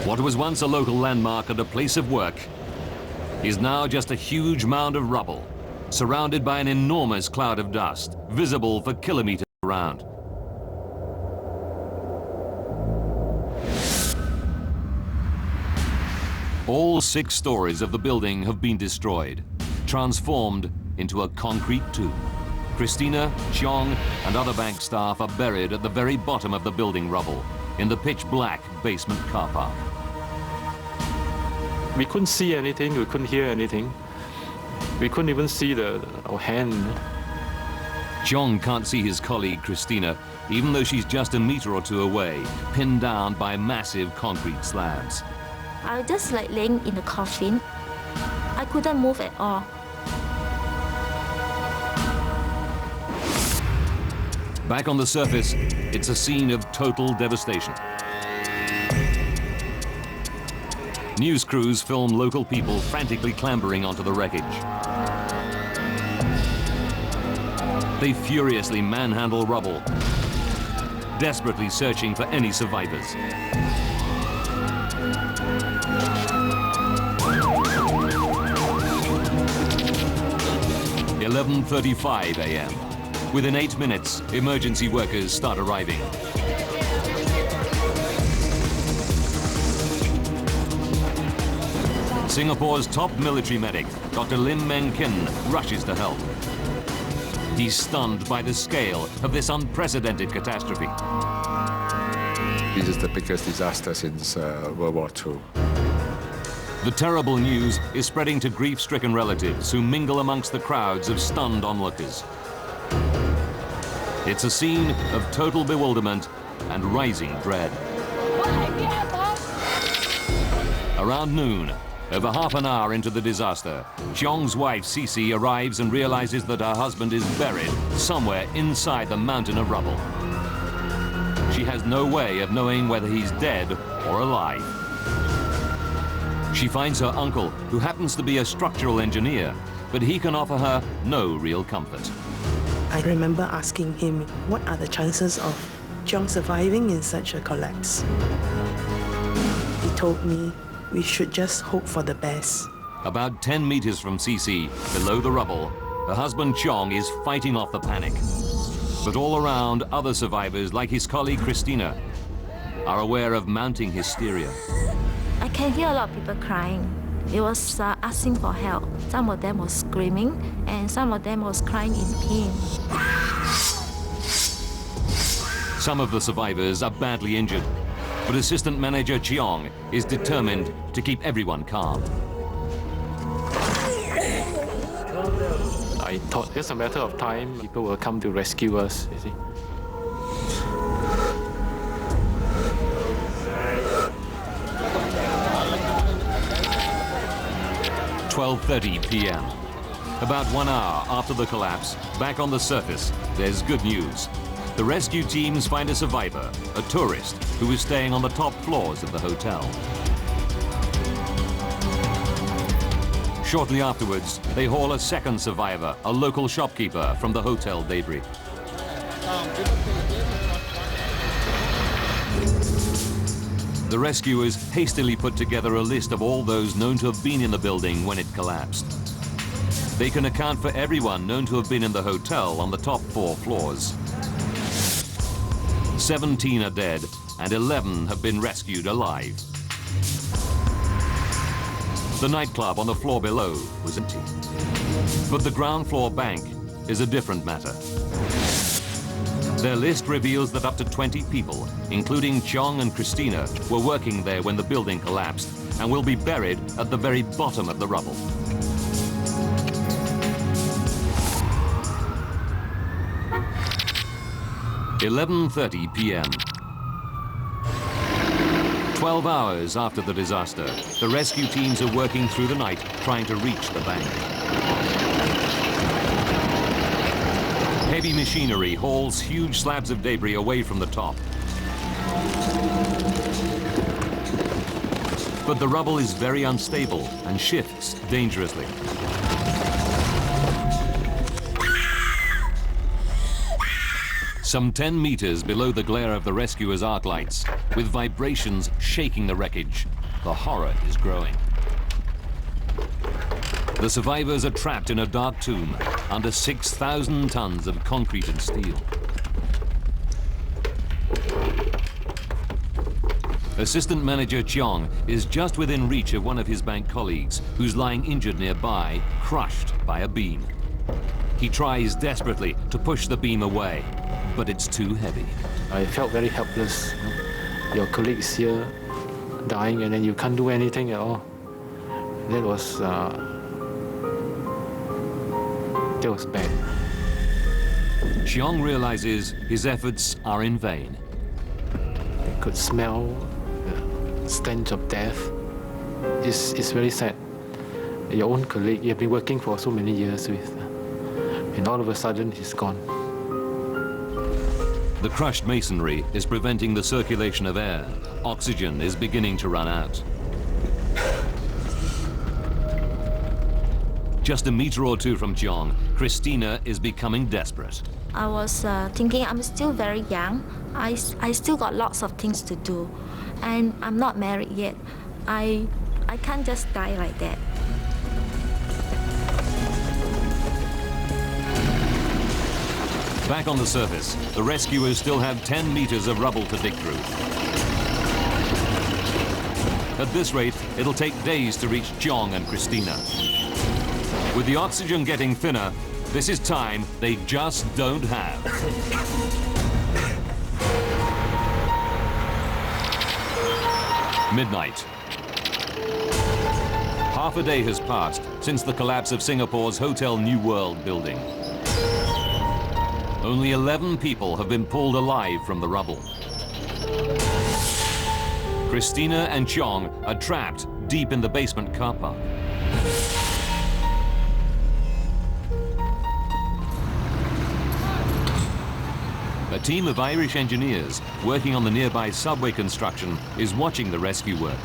What was once a local landmark and a place of work is now just a huge mound of rubble, surrounded by an enormous cloud of dust, visible for kilometers around. All 6 stories of the building have been destroyed, transformed into a concrete tomb. Christina, Cheong, and other bank staff are buried at the very bottom of the building rubble, in the pitch-black basement car park. We couldn't see anything, we couldn't hear anything. We couldn't even see our hand. Cheong can't see his colleague Christina, even though she's just a meter or 2 away, pinned down by massive concrete slabs. I was just like laying in the coffin. I couldn't move at all. Back on the surface, it's a scene of total devastation. News crews film local people frantically clambering onto the wreckage. They furiously manhandle rubble, desperately searching for any survivors. At 11:35 a.m. Within 8 minutes, emergency workers start arriving. Singapore's top military medic, Dr. Lim Meng Kin, rushes to help. He's stunned by the scale of this unprecedented catastrophe. This is the biggest disaster since World War II. The terrible news is spreading to grief-stricken relatives who mingle amongst the crowds of stunned onlookers. It's a scene of total bewilderment and rising dread. Around noon, over half an hour into the disaster, Cheong's wife, Cece, arrives and realizes that her husband is buried somewhere inside the mountain of rubble. She has no way of knowing whether he's dead or alive. She finds her uncle, who happens to be a structural engineer, but he can offer her no real comfort. I remember asking him, what are the chances of Cheong surviving in such a collapse? He told me we should just hope for the best. About 10 meters from Cece, below the rubble, her husband Cheong is fighting off the panic. But all around, other survivors, like his colleague Christina, are aware of mounting hysteria. I can hear a lot of people crying. They was asking for help. Some of them was screaming, and some of them was crying in pain. Some of the survivors are badly injured, but Assistant Manager Cheong is determined to keep everyone calm. I thought it's a matter of time. People will come to rescue us, you see. 12:30 p.m. About 1 hour after the collapse, back on the surface, there's good news. The rescue teams find a survivor, a tourist, who is staying on the top floors of the hotel. Shortly afterwards, they haul a second survivor, a local shopkeeper, from the hotel debris. The rescuers hastily put together a list of all those known to have been in the building when it collapsed. They can account for everyone known to have been in the hotel on the top 4 floors. 17 are dead and 11 have been rescued alive. The nightclub on the floor below was empty. But the ground floor bank is a different matter. Their list reveals that up to 20 people, including Cheong and Christina, were working there when the building collapsed and will be buried at the very bottom of the rubble. (11:30 p.m.) 12 hours after the disaster, the rescue teams are working through the night trying to reach the bank. Heavy machinery hauls huge slabs of debris away from the top. But the rubble is very unstable and shifts dangerously. Some 10 meters below the glare of the rescuers' arc lights, with vibrations shaking the wreckage, the horror is growing. The survivors are trapped in a dark tomb under 6,000 tons of concrete and steel. Assistant Manager Cheong is just within reach of one of his bank colleagues, who's lying injured nearby, crushed by a beam. He tries desperately to push the beam away, but it's too heavy. I felt very helpless. Your colleagues here dying, and then you can't do anything at all. That was bad. Cheong realizes his efforts are in vain. I could smell the stench of death. It's very sad. Your own colleague you've been working for so many years with, and all of a sudden he's gone. The crushed masonry is preventing the circulation of air. Oxygen is beginning to run out. Just a meter or two from Cheong, Christina is becoming desperate. I was thinking I'm still very young. I still got lots of things to do. And I'm not married yet. I can't just die like that. Back on the surface, the rescuers still have 10 meters of rubble to dig through. At this rate, it'll take days to reach Cheong and Christina. With the oxygen getting thinner, this is time they just don't have. Midnight. Half a day has passed since the collapse of Singapore's Hotel New World building. Only 11 people have been pulled alive from the rubble. Christina and Cheong are trapped deep in the basement car park. A team of Irish engineers working on the nearby subway construction is watching the rescue work.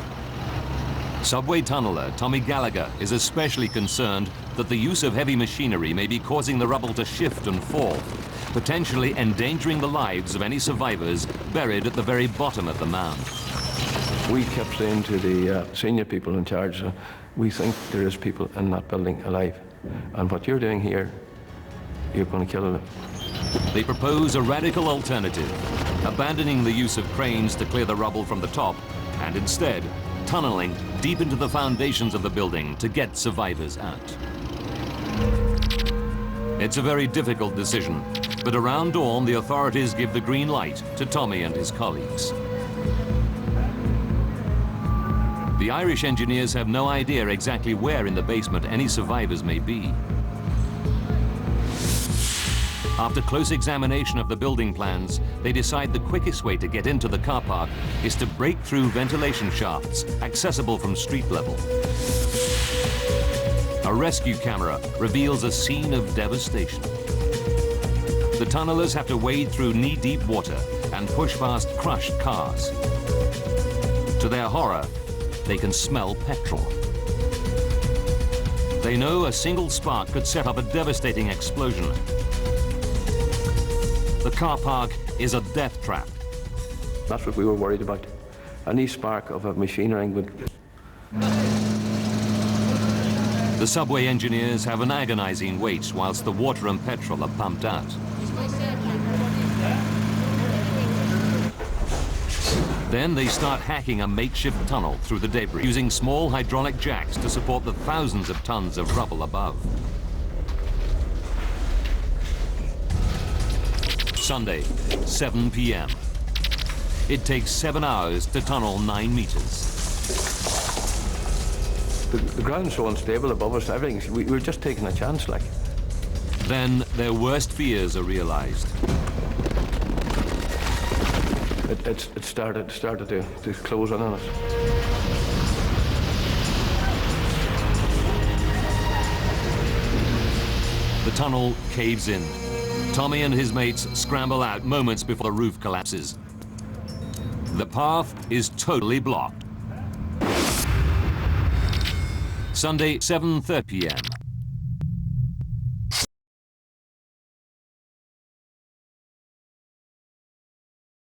Subway tunneler Tommy Gallagher is especially concerned that the use of heavy machinery may be causing the rubble to shift and fall, potentially endangering the lives of any survivors buried at the very bottom of the mound. We kept saying to the senior people in charge, we think there is people in that building alive. And what you're doing here, you're going to kill them. They propose a radical alternative, abandoning the use of cranes to clear the rubble from the top, and instead tunneling deep into the foundations of the building to get survivors out. It's a very difficult decision, but around dawn the authorities give the green light to Tommy and his colleagues. The Irish engineers have no idea exactly where in the basement any survivors may be. After close examination of the building plans, they decide the quickest way to get into the car park is to break through ventilation shafts accessible from street level. A rescue camera reveals a scene of devastation. The tunnelers have to wade through knee-deep water and push past crushed cars. To their horror, they can smell petrol. They know a single spark could set up a devastating explosion. The car park is a death trap. That's what we were worried about. Any spark of a machinery would... The subway engineers have an agonizing wait whilst the water and petrol are pumped out. Then they start hacking a makeshift tunnel through the debris, using small hydraulic jacks to support the thousands of tons of rubble above. Sunday, 7 p.m. It takes 7 hours to tunnel 9 meters. The ground's so unstable above us, everything. We were just taking a chance, like. Then their worst fears are realized. It started to close in on us. The tunnel caves in. Tommy and his mates scramble out moments before the roof collapses. The path is totally blocked. Sunday, 7:30 p.m.